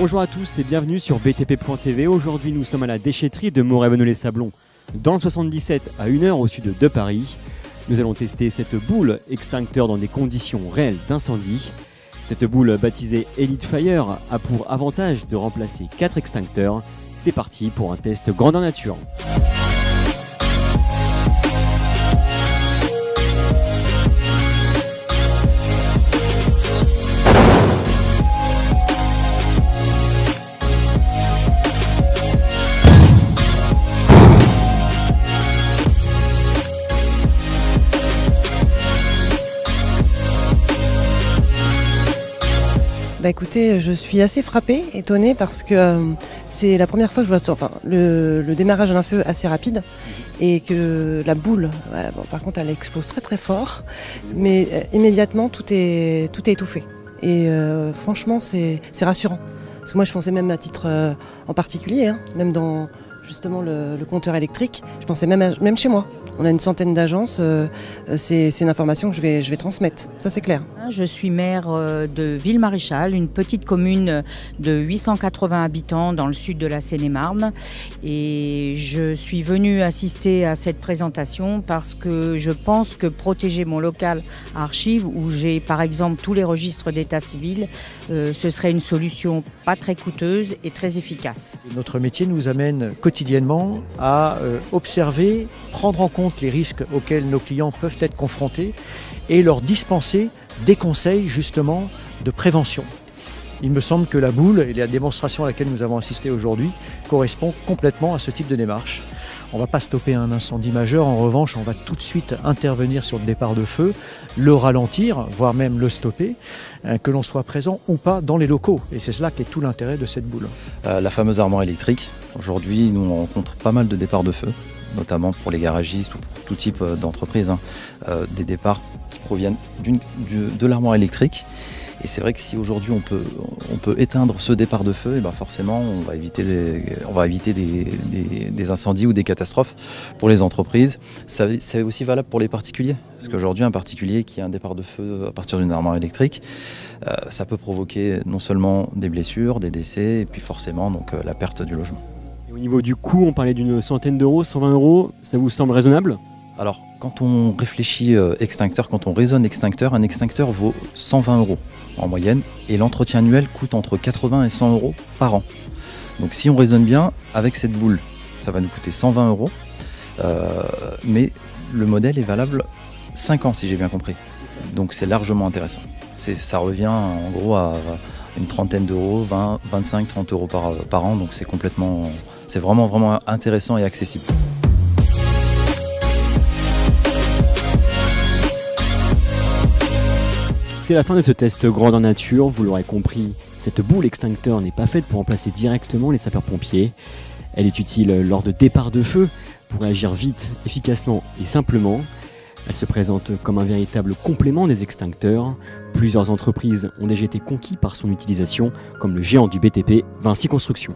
Bonjour à tous et bienvenue sur btp.tv. Aujourd'hui nous sommes à la déchetterie de Moret-Venollet-Sablon, dans le 77 à 1 heure au sud de Paris. Nous allons tester cette boule extincteur dans des conditions réelles d'incendie. Cette boule baptisée Elite Fire a pour avantage de remplacer 4 extincteurs. C'est parti pour un test grandeur nature. Écoutez, je suis assez frappée, étonnée parce que c'est la première fois que je vois le démarrage d'un feu assez rapide et que la boule, par contre elle explose très très fort, mais immédiatement tout est étouffé. Et franchement c'est rassurant. Parce que moi je pensais même à titre en particulier, même dans justement le compteur électrique, je pensais même chez moi. On a une centaine d'agences, c'est une information que je vais transmettre, ça c'est clair. Je suis maire de Ville-Maréchal, une petite commune de 880 habitants dans le sud de la Seine-et-Marne. Et je suis venue assister à cette présentation parce que je pense que protéger mon local archive, où j'ai par exemple tous les registres d'état civil, ce serait une solution pas très coûteuse et très efficace. Notre métier nous amène quotidiennement à observer, prendre en compte les risques auxquels nos clients peuvent être confrontés et leur dispenser des conseils justement de prévention. Il me semble que la boule et la démonstration à laquelle nous avons assisté aujourd'hui correspond complètement à ce type de démarche. On ne va pas stopper un incendie majeur, en revanche on va tout de suite intervenir sur le départ de feu, le ralentir, voire même le stopper, que l'on soit présent ou pas dans les locaux. Et c'est cela qui est tout l'intérêt de cette boule. La fameuse armoire électrique, aujourd'hui nous on rencontre pas mal de départs de feu, notamment pour les garagistes ou pour tout type d'entreprise, des départs qui proviennent de l'armoire électrique. Et c'est vrai que si aujourd'hui on peut éteindre ce départ de feu, et ben forcément on va éviter des incendies ou des catastrophes pour les entreprises. C'est aussi valable pour les particuliers, parce qu'aujourd'hui un particulier qui a un départ de feu à partir d'une armoire électrique, ça peut provoquer non seulement des blessures, des décès, et puis forcément donc, la perte du logement. Au niveau du coût, on parlait d'une centaine d'euros, 120 euros, ça vous semble raisonnable ? Alors, quand on réfléchit extincteur, quand on raisonne extincteur, un extincteur vaut 120 euros en moyenne et l'entretien annuel coûte entre 80 et 100 euros par an. Donc si on raisonne bien, avec cette boule, ça va nous coûter 120 euros, mais le modèle est valable 5 ans si j'ai bien compris. Donc c'est largement intéressant. Ça revient en gros à une trentaine d'euros, 20, 25, 30 euros par an, donc c'est vraiment intéressant et accessible. C'est la fin de ce test grandeur nature, vous l'aurez compris, cette boule extincteur n'est pas faite pour remplacer directement les sapeurs-pompiers. Elle est utile lors de départ de feu pour réagir vite, efficacement et simplement. Elle se présente comme un véritable complément des extincteurs. Plusieurs entreprises ont déjà été conquises par son utilisation, comme le géant du BTP, Vinci Construction.